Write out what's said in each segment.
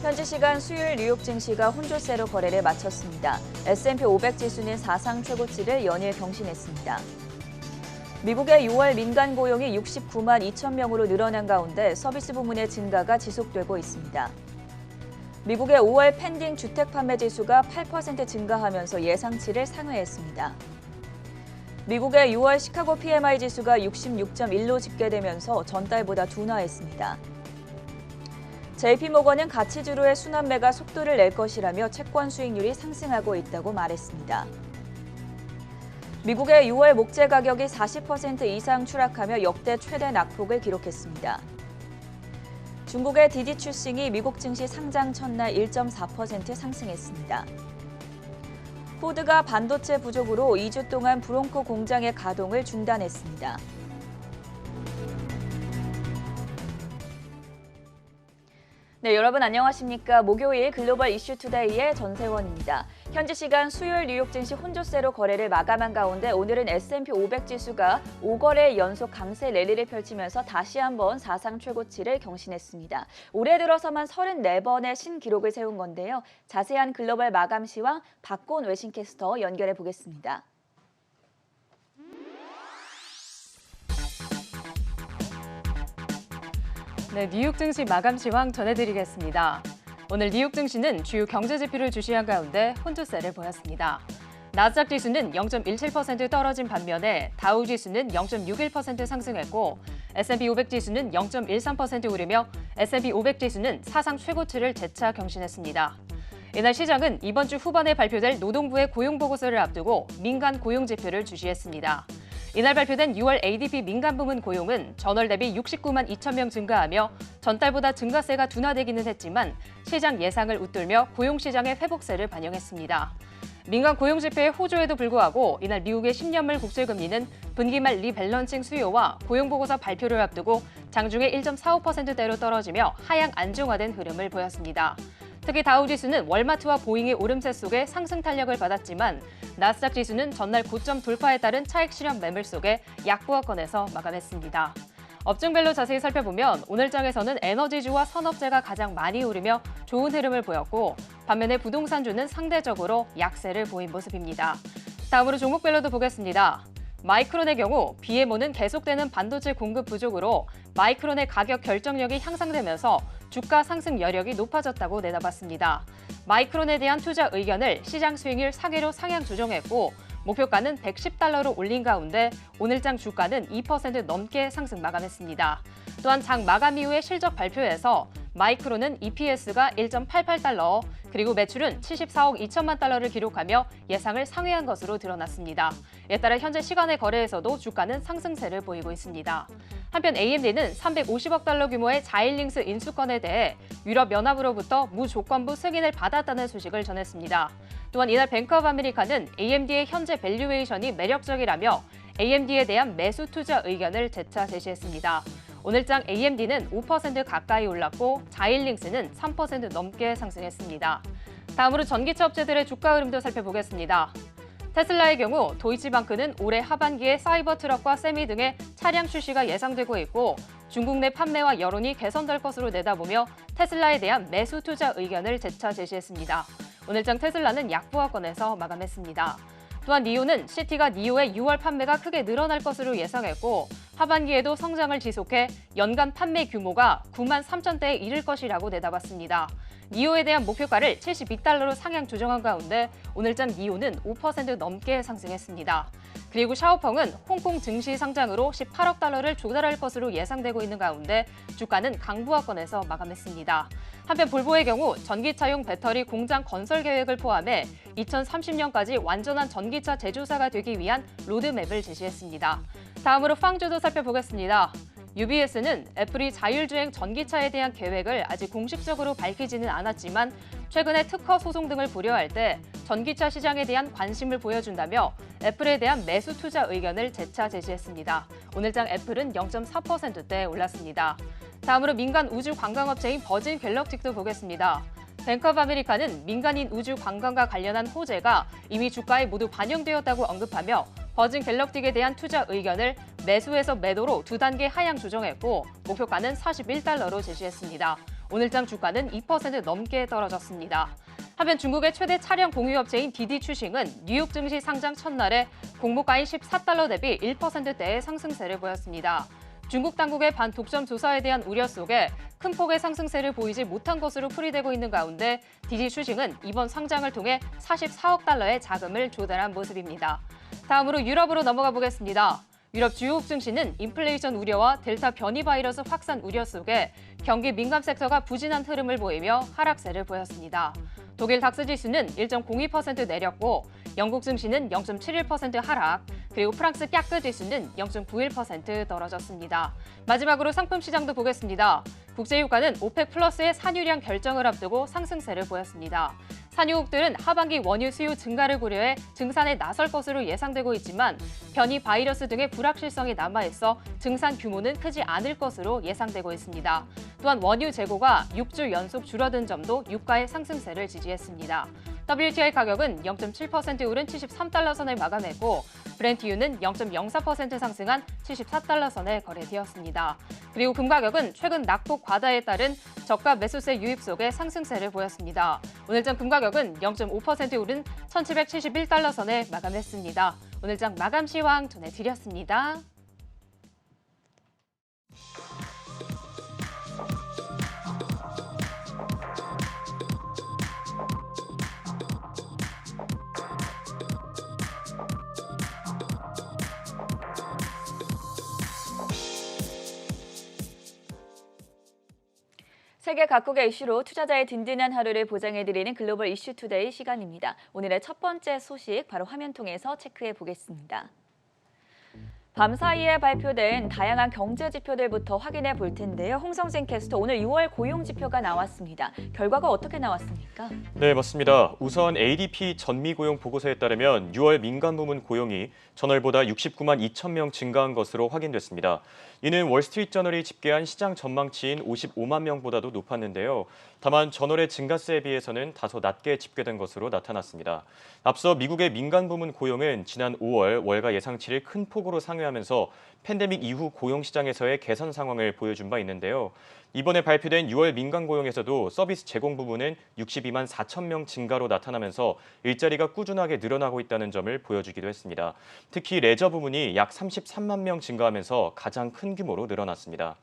현지 시간 수요일 뉴욕 증시가 혼조세로 거래를 마쳤습니다. S&P 500 지수는 사상 최고치를 연일 경신했습니다. 미국의 6월 민간 고용이 69만 2천 명으로 늘어난 가운데 서비스 부문의 증가가 지속되고 있습니다. 미국의 5월 펜딩 주택 판매 지수가 8% 증가하면서 예상치를 상회했습니다. 미국의 6월 시카고 PMI 지수가 66.1로 집계되면서 전달보다 둔화했습니다. JP모건은 가치주로의 순환매가 속도를 낼 것이라며 채권 수익률이 상승하고 있다고 말했습니다. 미국의 6월 목재 가격이 40% 이상 추락하며 역대 최대 낙폭을 기록했습니다. 중국의 디디 추싱이 미국 증시 상장 첫날 1.4% 상승했습니다. 포드가 반도체 부족으로 2주 동안 브롱코 공장의 가동을 중단했습니다. 네, 여러분 안녕하십니까? 목요일 글로벌 이슈 투데이의 전세원입니다. 현지 시간 수요일 뉴욕 증시 혼조세로 거래를 마감한 가운데 오늘은 S&P 500 지수가 5거래 연속 강세 랠리를 펼치면서 다시 한번 사상 최고치를 경신했습니다. 올해 들어서만 34번의 신기록을 세운 건데요. 자세한 글로벌 마감 시황 박곤 외신캐스터 연결해 보겠습니다. 네, 뉴욕 증시 마감 시황 전해드리겠습니다. 오늘 뉴욕 증시는 주요 경제 지표를 주시한 가운데 혼조세를 보였습니다. 나스닥 지수는 0.17% 떨어진 반면에 다우 지수는 0.61% 상승했고 S&P 500 지수는 0.13% 오르며 S&P 500 지수는 사상 최고치를 재차 경신했습니다. 이날 시장은 이번 주 후반에 발표될 노동부의 고용보고서를 앞두고 민간 고용 지표를 주시했습니다. 이날 발표된 6월 ADP 민간 부문 고용은 전월 대비 69만 2천 명 증가하며 전달보다 증가세가 둔화되기는 했지만 시장 예상을 웃돌며 고용시장의 회복세를 반영했습니다. 민간 고용 지표의 호조에도 불구하고 이날 미국의 10년물 국채금리는 분기 말 리밸런싱 수요와 고용보고서 발표를 앞두고 장중에 1.45%대로 떨어지며 하향 안정화된 흐름을 보였습니다. 특히 다우지수는 월마트와 보잉의 오름세 속에 상승 탄력을 받았지만 나스닥 지수는 전날 고점 돌파에 따른 차익 실현 매물 속에 약보합권에서 마감했습니다. 업종별로 자세히 살펴보면 오늘 장에서는 에너지주와 산업재가 가장 많이 오르며 좋은 흐름을 보였고 반면에 부동산주는 상대적으로 약세를 보인 모습입니다. 다음으로 종목별로도 보겠습니다. 마이크론의 경우 BMO는 계속되는 반도체 공급 부족으로 마이크론의 가격 결정력이 향상되면서 주가 상승 여력이 높아졌다고 내다봤습니다. 마이크론에 대한 투자 의견을 시장 수익률 상회로 상향 조정했고 목표가는 $110로 올린 가운데 오늘장 주가는 2% 넘게 상승 마감했습니다. 또한 장 마감 이후의 실적 발표에서 마이크론은 EPS가 1.88달러, 그리고 매출은 74억 2천만 달러를 기록하며 예상을 상회한 것으로 드러났습니다. 이에 따라 현재 시간의 거래에서도 주가는 상승세를 보이고 있습니다. 한편 AMD는 350억 달러 규모의 자일링스 인수권에 대해 유럽연합으로부터 무조건부 승인을 받았다는 소식을 전했습니다. 또한 이날 뱅크 오브 아메리카는 AMD의 현재 밸류에이션이 매력적이라며 AMD에 대한 매수 투자 의견을 재차 제시했습니다. 오늘장 AMD는 5% 가까이 올랐고 자일링스는 3% 넘게 상승했습니다. 다음으로 전기차 업체들의 주가 흐름도 살펴보겠습니다. 테슬라의 경우 도이치방크는 올해 하반기에 사이버 트럭과 세미 등의 차량 출시가 예상되고 있고 중국 내 판매와 여론이 개선될 것으로 내다보며 테슬라에 대한 매수 투자 의견을 재차 제시했습니다. 오늘장 테슬라는 약보합권에서 마감했습니다. 또한 니오는 시티가 니오의 6월 판매가 크게 늘어날 것으로 예상했고 하반기에도 성장을 지속해 연간 판매 규모가 9만 3천 대에 이를 것이라고 내다봤습니다. 니오에 대한 목표가를 $72로 상향 조정한 가운데 오늘장 니오는 5% 넘게 상승했습니다. 그리고 샤오펑은 홍콩 증시 상장으로 $18억 달러를 조달할 것으로 예상되고 있는 가운데 주가는 강보합권에서 마감했습니다. 한편 볼보의 경우 전기차용 배터리 공장 건설 계획을 포함해 2030년까지 완전한 전기차 제조사가 되기 위한 로드맵을 제시했습니다. 다음으로 팡주도 살펴보겠습니다. UBS는 애플이 자율주행 전기차에 대한 계획을 아직 공식적으로 밝히지는 않았지만 최근에 특허 소송 등을 고려할 때 전기차 시장에 대한 관심을 보여준다며 애플에 대한 매수 투자 의견을 재차 제시했습니다. 오늘장 애플은 0.4%대 올랐습니다. 다음으로 민간 우주 관광업체인 버진 갤럭틱도 보겠습니다. 뱅크 오브 아메리카는 민간인 우주 관광과 관련한 호재가 이미 주가에 모두 반영되었다고 언급하며 버진 갤럭틱에 대한 투자 의견을 매수에서 매도로 2단계 하향 조정했고 목표가는 $41로 제시했습니다. 오늘장 주가는 2% 넘게 떨어졌습니다. 한편 중국의 최대 차량 공유업체인 디디 추싱은 뉴욕 증시 상장 첫날에 공모가인 14달러 대비 1%대의 상승세를 보였습니다. 중국 당국의 반독점 조사에 대한 우려 속에 큰 폭의 상승세를 보이지 못한 것으로 풀이되고 있는 가운데 디디 추싱은 이번 상장을 통해 44억 달러의 자금을 조달한 모습입니다. 다음으로 유럽으로 넘어가 보겠습니다. 유럽 주요국 증시는 인플레이션 우려와 델타 변이 바이러스 확산 우려 속에 경기 민감 섹터가 부진한 흐름을 보이며 하락세를 보였습니다. 독일 닥스 지수는 1.02% 내렸고 영국 증시는 0.71% 하락, 그리고 프랑스 깍그 지수는 0.91% 떨어졌습니다. 마지막으로 상품 시장도 보겠습니다. 국제유가는 오펙 플러스의 산유량 결정을 앞두고 상승세를 보였습니다. 산유국들은 하반기 원유 수요 증가를 고려해 증산에 나설 것으로 예상되고 있지만 변이 바이러스 등의 불확실성이 남아있어 증산 규모는 크지 않을 것으로 예상되고 있습니다. 또한 원유 재고가 6주 연속 줄어든 점도 유가의 상승세를 지지했습니다. WTI 가격은 0.7% 오른 73달러 선을 마감했고 브렌트유는 0.04% 상승한 74달러 선에 거래되었습니다. 그리고 금 가격은 최근 낙폭 과다에 따른 저가 매수세 유입 속에 상승세를 보였습니다. 오늘장 금 가격은 0.5% 오른 1771달러 선에 마감했습니다. 오늘장 마감 시황 전해드렸습니다. 세계 각국의 이슈로 투자자의 든든한 하루를 보장해드리는 글로벌 이슈 투데이 시간입니다. 오늘의 첫 번째 소식 바로 화면 통해서 체크해 보겠습니다. 밤 사이에 발표된 다양한 경제 지표들부터 확인해 볼 텐데요. 홍성진 캐스터, 오늘 6월 고용 지표가 나왔습니다. 결과가 어떻게 나왔습니까? 네, 맞습니다. 우선 ADP 전미 고용 보고서에 따르면 6월 민간 부문 고용이 전월보다 69만 2천 명 증가한 것으로 확인됐습니다. 이는 월스트리트저널이 집계한 시장 전망치인 55만 명보다도 높았는데요. 다만 전월의 증가세에 비해서는 다소 낮게 집계된 것으로 나타났습니다. 앞서 미국의 민간 부문 고용은 지난 5월 월가 예상치를 큰 폭으로 상회하면서 팬데믹 이후 고용 시장에서의 개선 상황을 보여준 바 있는데요. 이번에 발표된 6월 민간 고용에서도 서비스 제공 부문은 62만 4천 명 증가로 나타나면서 일자리가 꾸준하게 늘어나고 있다는 점을 보여주기도 했습니다. 특히 레저 부문이 약 33만 명 증가하면서 가장 큰 규모로 늘어났습니다.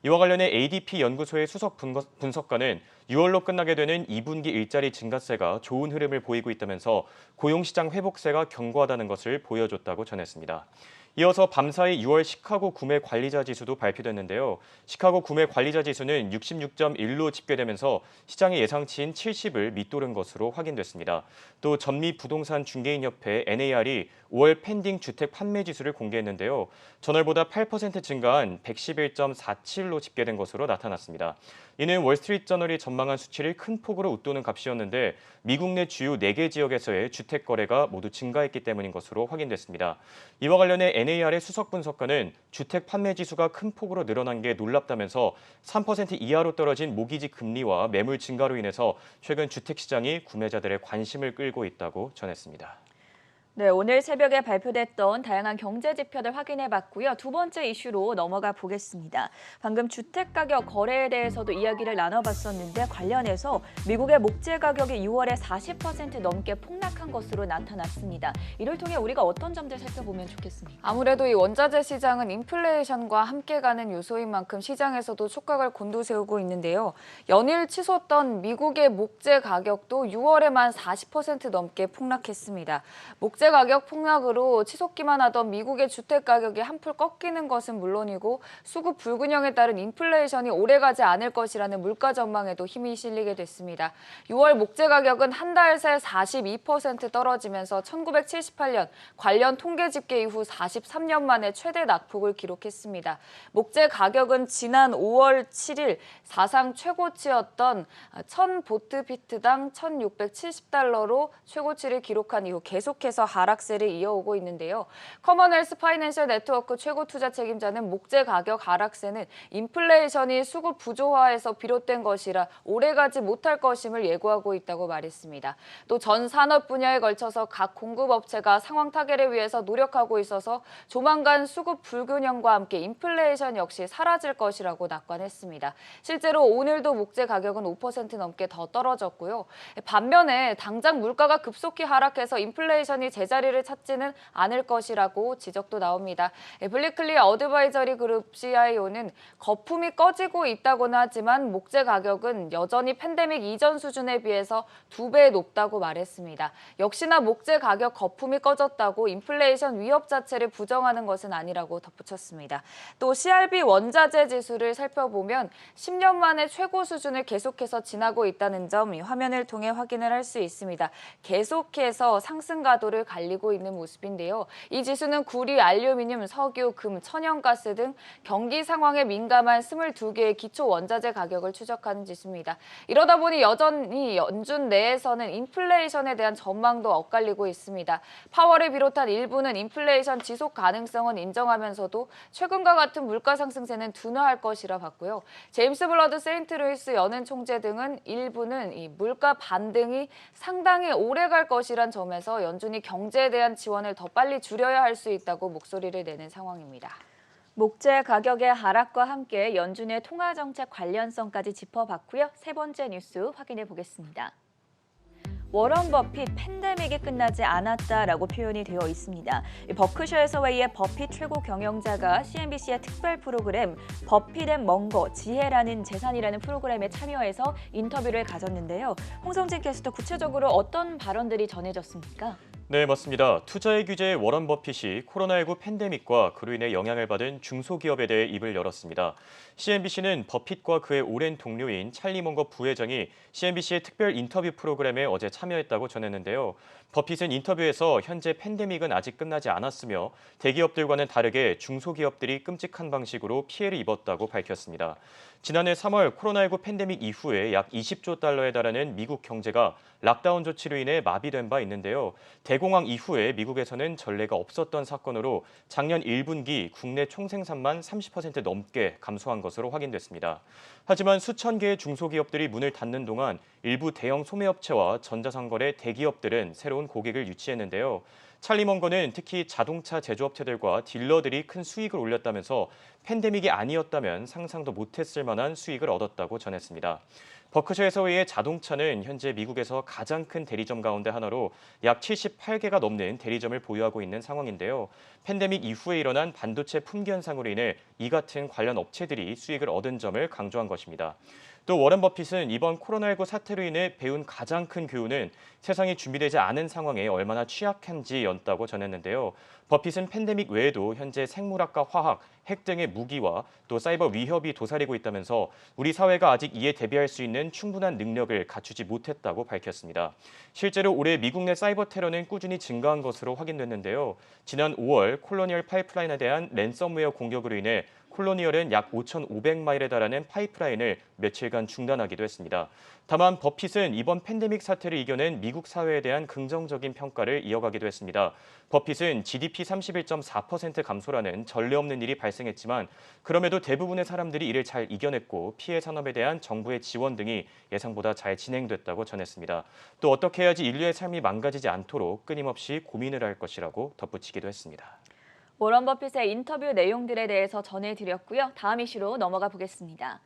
이와 관련해 ADP 연구소의 수석 분석가는 6월로 끝나게 되는 2분기 일자리 증가세가 좋은 흐름을 보이고 있다면서 고용시장 회복세가 견고하다는 것을 보여줬다고 전했습니다. 이어서 밤사이 6월 시카고 구매 관리자 지수도 발표됐는데요. 시카고 구매 관리자 지수는 66.1로 집계되면서 시장의 예상치인 70을 밑도른 것으로 확인됐습니다. 또 전미 부동산 중개인협회 NAR이 5월 펜딩 주택 판매 지수를 공개했는데요. 전월보다 8% 증가한 111.47로 집계된 것으로 나타났습니다. 이는 월스트리트저널이 전망한 수치를 큰 폭으로 웃도는 값이었는데 미국 내 주요 4개 지역에서의 주택 거래가 모두 증가했기 때문인 것으로 확인됐습니다. 이와 관련해 NAR의 수석 분석가는 주택 판매 지수가 큰 폭으로 늘어난 게 놀랍다면서 3% 이하로 떨어진 모기지 금리와 매물 증가로 인해서 최근 주택 시장이 구매자들의 관심을 끌고 있다고 전했습니다. 네, 오늘 새벽에 발표됐던 다양한 경제 지표들 확인해봤고요. 두 번째 이슈로 넘어가 보겠습니다. 방금 주택가격 거래에 대해서도 이야기를 나눠봤었는데 관련해서 미국의 목재 가격이 6월에 40% 넘게 폭락한 것으로 나타났습니다. 이를 통해 우리가 어떤 점들 살펴보면 좋겠습니까? 아무래도 이 원자재 시장은 인플레이션과 함께 가는 요소인 만큼 시장에서도 촉각을 곤두세우고 있는데요. 연일 치솟던 미국의 목재 가격도 6월에만 40% 넘게 폭락했습니다. 목재 가격 폭락으로 치솟기만 하던 미국의 주택 가격이 한풀 꺾이는 것은 물론이고 수급 불균형에 따른 인플레이션이 오래가지 않을 것이라는 물가 전망에도 힘이 실리게 됐습니다. 6월 목재 가격은 한 달 새 42% 떨어지면서 1978년 관련 통계 집계 이후 43년 만에 최대 낙폭을 기록했습니다. 목재 가격은 지난 5월 7일 사상 최고치였던 1000 보트피트당 1670달러로 최고치를 기록한 이후 계속해서 하락세를 이어오고 있는데요. 커먼웰스 파이낸셜 네트워크 최고 투자 책임자는 목재 가격 하락세는 인플레이션이 수급 부조화에서 비롯된 것이라 오래가지 못할 것임을 예고하고 있다고 말했습니다. 또 전 산업 분야에 걸쳐서 각 공급업체가 상황 타개를 위해서 노력하고 있어서 조만간 수급 불균형과 함께 인플레이션 역시 사라질 것이라고 낙관했습니다. 실제로 오늘도 목재 가격은 5% 넘게 더 떨어졌고요. 반면에 당장 물가가 급속히 하락해서 인플레이션이 제자리를 찾지는 않을 것이라고 지적도 나옵니다. 블리클리 어드바이저리 그룹 CIO는 거품이 꺼지고 있다고는 하지만 목재 가격은 여전히 팬데믹 이전 수준에 비해서 2배 높다고 말했습니다. 역시나 목재 가격 거품이 꺼졌다고 인플레이션 위협 자체를 부정하는 것은 아니라고 덧붙였습니다. 또 CRB 원자재 지수를 살펴보면 10년 만에 최고 수준을 계속해서 지나고 있다는 점 화면을 통해 확인을 할 수 있습니다. 계속해서 상승 가도를 달리고 있는 모습인데요. 이 지수는 구리, 알루미늄, 석유, 금, 천연가스 등 경기 상황에 민감한 22개의 기초 원자재 가격을 추적하는 지수입니다. 이러다 보니 여전히 연준 내에서는 인플레이션에 대한 전망도 엇갈리고 있습니다. 파월을 비롯한 일부는 인플레이션 지속 가능성은 인정하면서도 최근과 같은 물가 상승세는 둔화할 것이라 봤고요. 제임스 블러드 세인트루이스 연은 총재 등은 일부는 이 물가 반등이 상당히 오래 갈 것이란 점에서 연준이 경제에 대한 지원을 더 빨리 줄여야 할 수 있다고 목소리를 내는 상황입니다. 목재 가격의 하락과 함께 연준의 통화정책 관련성까지 짚어봤고요. 세 번째 뉴스 확인해 보겠습니다. 워런 버핏 팬데믹이 끝나지 않았다라고 표현이 되어 있습니다. 버크셔 해서웨이의 버핏 최고 경영자가 CNBC의 특별 프로그램 버핏 앤 멍거 지혜라는 재산이라는 프로그램에 참여해서 인터뷰를 가졌는데요. 홍성진 캐스터 구체적으로 어떤 발언들이 전해졌습니까? 네, 맞습니다. 투자의 규제의 워런 버핏이 코로나19 팬데믹과 그로 인해 영향을 받은 중소기업에 대해 입을 열었습니다. CNBC는 버핏과 그의 오랜 동료인 찰리 멍거 부회장이 CNBC의 특별 인터뷰 프로그램에 어제 참여했다고 전했는데요. 버핏은 인터뷰에서 현재 팬데믹은 아직 끝나지 않았으며 대기업들과는 다르게 중소기업들이 끔찍한 방식으로 피해를 입었다고 밝혔습니다. 지난해 3월 코로나19 팬데믹 이후에 약 20조 달러에 달하는 미국 경제가 락다운 조치로 인해 마비된 바 있는데요. 대공황 이후에 미국에서는 전례가 없었던 사건으로 작년 1분기 국내 총생산만 30% 넘게 감소한 것으로 확인됐습니다. 하지만 수천 개의 중소기업들이 문을 닫는 동안 일부 대형 소매업체와 전자상거래 대기업들은 새로운 고객을 유치했는데요. 찰리 멍거는 특히 자동차 제조업체들과 딜러들이 큰 수익을 올렸다면서 팬데믹이 아니었다면 상상도 못했을 만한 수익을 얻었다고 전했습니다. 버크셔 해서웨이의 자동차는 현재 미국에서 가장 큰 대리점 가운데 하나로 약 78개가 넘는 대리점을 보유하고 있는 상황인데요. 팬데믹 이후에 일어난 반도체 품귀 현상으로 인해 이 같은 관련 업체들이 수익을 얻은 점을 강조한 것입니다. 또 워런 버핏은 이번 코로나19 사태로 인해 배운 가장 큰 교훈은 세상이 준비되지 않은 상황에 얼마나 취약한지였다고 전했는데요. 버핏은 팬데믹 외에도 현재 생물학과 화학, 핵 등의 무기와 또 사이버 위협이 도사리고 있다면서 우리 사회가 아직 이에 대비할 수 있는 충분한 능력을 갖추지 못했다고 밝혔습니다. 실제로 올해 미국 내 사이버 테러는 꾸준히 증가한 것으로 확인됐는데요. 지난 5월 콜로니얼 파이프라인에 대한 랜섬웨어 공격으로 인해 콜로니얼은 약 5,500마일에 달하는 파이프라인을 며칠간 중단하기도 했습니다. 다만 버핏은 이번 팬데믹 사태를 이겨낸 미국 사회에 대한 긍정적인 평가를 이어가기도 했습니다. 버핏은 GDP 31.4% 감소라는 전례 없는 일이 발생했지만 그럼에도 대부분의 사람들이 이를 잘 이겨냈고 피해 산업에 대한 정부의 지원 등이 예상보다 잘 진행됐다고 전했습니다. 또 어떻게 해야지 인류의 삶이 망가지지 않도록 끊임없이 고민을 할 것이라고 덧붙이기도 했습니다. 워런 버핏의 인터뷰 내용들에 대해서 전해드렸고요. 다음 이슈로 넘어가 보겠습니다.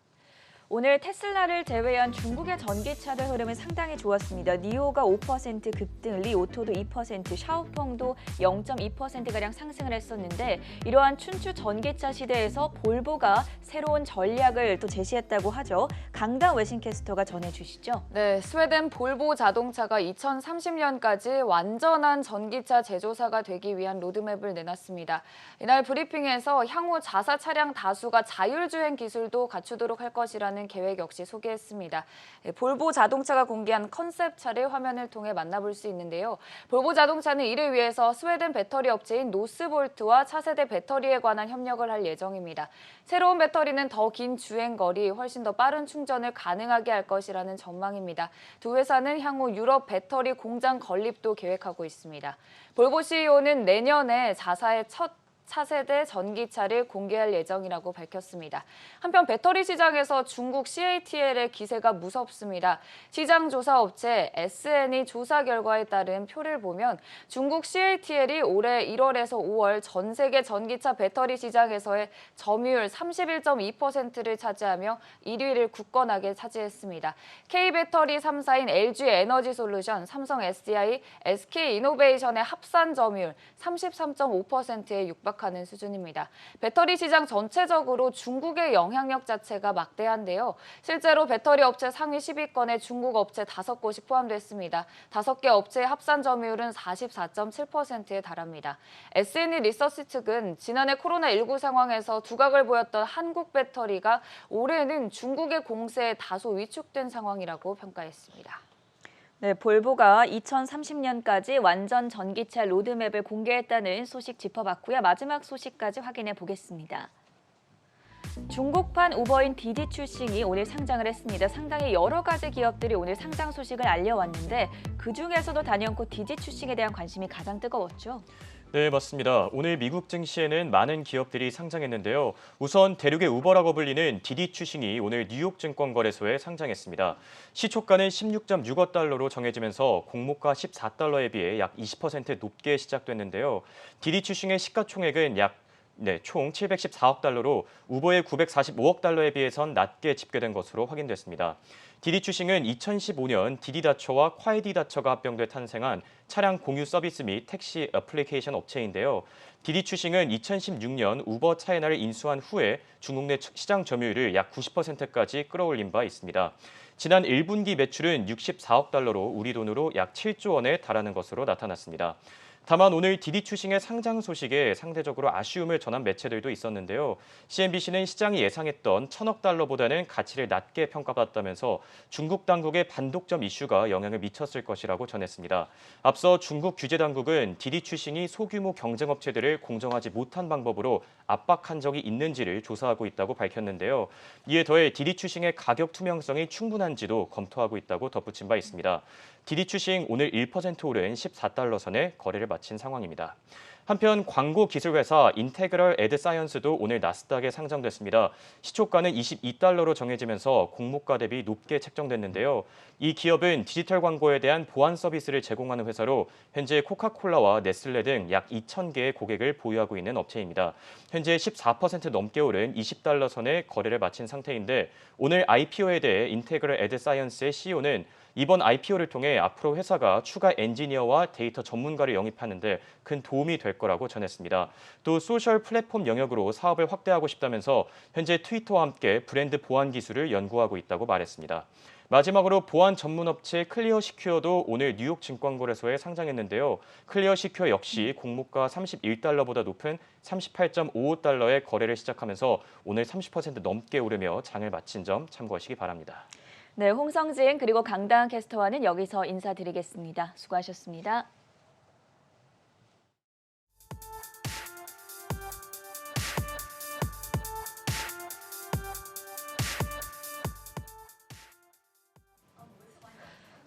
오늘 테슬라를 제외한 중국의 전기차들 흐름은 상당히 좋았습니다. 니오가 5% 급등, 리오토도 2%, 샤오펑도 0.2%가량 상승을 했었는데 이러한 춘추 전기차 시대에서 볼보가 새로운 전략을 또 제시했다고 하죠. 강당 외신캐스터가 전해주시죠. 네, 스웨덴 볼보 자동차가 2030년까지 완전한 전기차 제조사가 되기 위한 로드맵을 내놨습니다. 이날 브리핑에서 향후 자사 차량 다수가 자율주행 기술도 갖추도록 할 것이라는 확대하는 계획 역시 소개했습니다. 볼보 자동차가 공개한 컨셉차를 화면을 통해 만나볼 수 있는데요. 볼보 자동차는 이를 위해서 스웨덴 배터리 업체인 노스볼트와 차세대 배터리에 관한 협력을 할 예정입니다. 새로운 배터리는 더 긴 주행거리, 훨씬 더 빠른 충전을 가능하게 할 것이라는 전망입니다. 두 회사는 향후 유럽 배터리 공장 건립도 계획하고 있습니다. 볼보 CEO는 내년에 자사의 첫 차세대 전기차를 공개할 예정이라고 밝혔습니다. 한편 배터리 시장에서 중국 CATL의 기세가 무섭습니다. 시장 조사 업체 SN이 조사 결과에 따른 표를 보면 중국 CATL이 올해 1월에서 5월 전 세계 전기차 배터리 시장에서의 점유율 31.2%를 차지하며 1위를 굳건하게 차지했습니다. K배터리 3사인 LG에너지솔루션, 삼성 SDI, SK이노베이션의 합산 점유율 33.5%에 육박하는 수준입니다. 배터리 시장 전체적으로 중국의 영향력 자체가 막대한데요. 실제로 배터리 업체 상위 10위권에 중국 업체 5곳이 포함됐습니다. 5개 업체의 합산 점유율은 44.7%에 달합니다. SNE 리서치 측은 지난해 코로나19 상황에서 두각을 보였던 한국 배터리가 올해는 중국의 공세에 다소 위축된 상황이라고 평가했습니다. 네, 볼보가 2030년까지 완전 전기차 로드맵을 공개했다는 소식 짚어봤고요. 마지막 소식까지 확인해 보겠습니다. 중국판 우버인 디디 출싱이 오늘 상장을 했습니다. 상당히 여러 가지 기업들이 오늘 상장 소식을 알려왔는데 그중에서도 단연코 디디 출싱에 대한 관심이 가장 뜨거웠죠. 네, 맞습니다. 오늘 미국 증시에는 많은 기업들이 상장했는데요. 우선 대륙의 우버라고 불리는 디디 추싱이 오늘 뉴욕 증권거래소에 상장했습니다. 시초가는 16.6억 달러로 정해지면서 공모가 14달러에 비해 약 20% 높게 시작됐는데요. 디디 추싱의 시가총액은 총 714억 달러로 우버의 945억 달러에 비해선 낮게 집계된 것으로 확인됐습니다. 디디 추싱은 2015년 디디다처와 콰이디다처가 합병돼 탄생한 차량 공유 서비스 및 택시 애플리케이션 업체인데요. 디디 추싱은 2016년 우버 차이나를 인수한 후에 중국 내 시장 점유율을 약 90%까지 끌어올린 바 있습니다. 지난 1분기 매출은 64억 달러로 우리 돈으로 약 7조 원에 달하는 것으로 나타났습니다. 다만 오늘 디디 추싱의 상장 소식에 상대적으로 아쉬움을 전한 매체들도 있었는데요. CNBC는 시장이 예상했던 1,000억 달러보다는 가치를 낮게 평가받았다면서 중국 당국의 반독점 이슈가 영향을 미쳤을 것이라고 전했습니다. 앞서 중국 규제 당국은 디디 추싱이 소규모 경쟁업체들을 공정하지 못한 방법으로 압박한 적이 있는지를 조사하고 있다고 밝혔는데요. 이에 더해 디디 추싱의 가격 투명성이 충분한지도 검토하고 있다고 덧붙인 바 있습니다. 디디 추싱 오늘 1% 오른 14달러 선에 거래를 마친 상황입니다. 한편 광고 기술 회사 인테그럴 애드사이언스도 오늘 나스닥에 상장됐습니다. 시초가는 22달러로 정해지면서 공모가 대비 높게 책정됐는데요. 이 기업은 디지털 광고에 대한 보안 서비스를 제공하는 회사로 현재 코카콜라와 네슬레 등 약 2,000개의 고객을 보유하고 있는 업체입니다. 현재 14% 넘게 오른 20달러 선에 거래를 마친 상태인데 오늘 IPO에 대해 인테그럴 애드사이언스의 CEO는 이번 IPO를 통해 앞으로 회사가 추가 엔지니어와 데이터 전문가를 영입하는 데 큰 도움이 될 거라고 전했습니다. 또 소셜 플랫폼 영역으로 사업을 확대하고 싶다면서 현재 트위터와 함께 브랜드 보안 기술을 연구하고 있다고 말했습니다. 마지막으로 보안 전문 업체 클리어 시큐어도 오늘 뉴욕 증권거래소에 상장했는데요. 클리어 시큐어 역시 공모가 31달러보다 높은 38.55달러에 거래를 시작하면서 오늘 30% 넘게 오르며 장을 마친 점 참고하시기 바랍니다. 네, 홍성진 그리고 강다은 캐스터와는 여기서 인사드리겠습니다. 수고하셨습니다.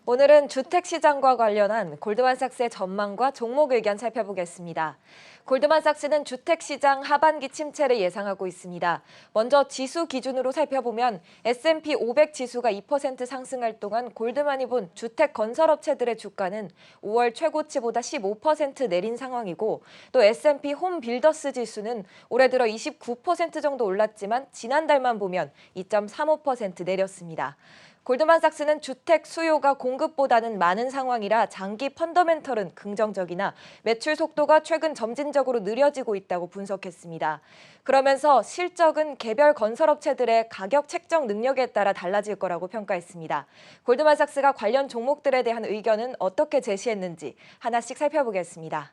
오늘은 주택시장과 관련한 골드만삭스의 전망과 종목 의견 살펴보겠습니다. 골드만삭스는 주택시장 하반기 침체를 예상하고 있습니다. 먼저 지수 기준으로 살펴보면 S&P 500 지수가 2% 상승할 동안 골드만이 본 주택 건설업체들의 주가는 5월 최고치보다 15% 내린 상황이고 또 S&P 홈빌더스 지수는 올해 들어 29% 정도 올랐지만 지난달만 보면 2.35% 내렸습니다. 골드만삭스는 주택 수요가 공급보다는 많은 상황이라 장기 펀더멘털은 긍정적이나 매출 속도가 최근 점진적으로 느려지고 있다고 분석했습니다. 그러면서 실적은 개별 건설업체들의 가격 책정 능력에 따라 달라질 거라고 평가했습니다. 골드만삭스가 관련 종목들에 대한 의견은 어떻게 제시했는지 하나씩 살펴보겠습니다.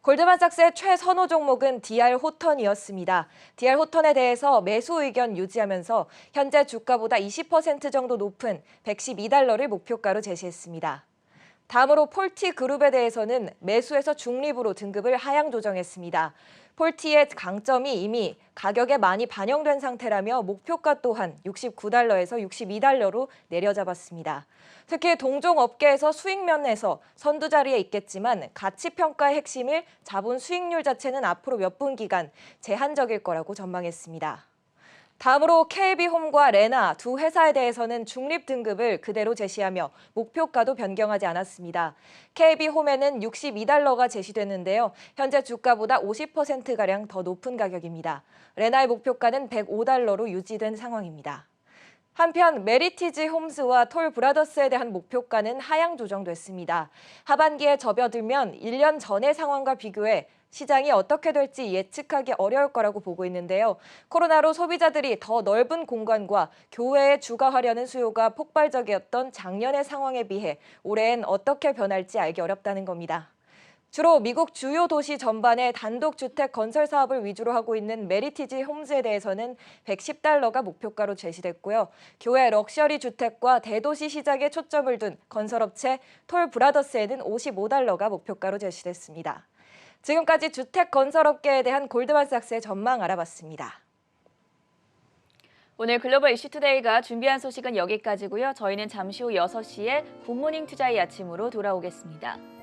골드만삭스의 최선호 종목은 DR 호턴이었습니다. DR 호턴에 대해서 매수 의견 유지하면서 현재 주가보다 20% 정도 높은 112달러를 목표가로 제시했습니다. 다음으로 폴티 그룹에 대해서는 매수에서 중립으로 등급을 하향 조정했습니다. 폴티의 강점이 이미 가격에 많이 반영된 상태라며 목표가 또한 69달러에서 62달러로 내려잡았습니다. 특히 동종 업계에서 수익 면에서 선두 자리에 있겠지만 가치 평가의 핵심일 자본 수익률 자체는 앞으로 몇 분 기간 제한적일 거라고 전망했습니다. 다음으로 KB홈과 레나 두 회사에 대해서는 중립 등급을 그대로 제시하며 목표가도 변경하지 않았습니다. KB홈에는 62달러가 제시됐는데요. 현재 주가보다 50%가량 더 높은 가격입니다. 레나의 목표가는 105달러로 유지된 상황입니다. 한편 메리티지 홈스와 톨 브라더스에 대한 목표가는 하향 조정됐습니다. 하반기에 접어들면 1년 전의 상황과 비교해 시장이 어떻게 될지 예측하기 어려울 거라고 보고 있는데요. 코로나로 소비자들이 더 넓은 공간과 교외에 주가하려는 수요가 폭발적이었던 작년의 상황에 비해 올해엔 어떻게 변할지 알기 어렵다는 겁니다. 주로 미국 주요 도시 전반의 단독주택 건설 사업을 위주로 하고 있는 메리티지 홈즈에 대해서는 110달러가 목표가로 제시됐고요. 교외 럭셔리 주택과 대도시 시장에 초점을 둔 건설업체 톨 브라더스에는 55달러가 목표가로 제시됐습니다. 지금까지 주택 건설업계에 대한 골드만삭스의 전망 알아봤습니다. 오늘 글로벌 이슈투데이가 준비한 소식은 여기까지고요. 저희는 잠시 후 6시에 굿모닝 투자의 아침으로 돌아오겠습니다.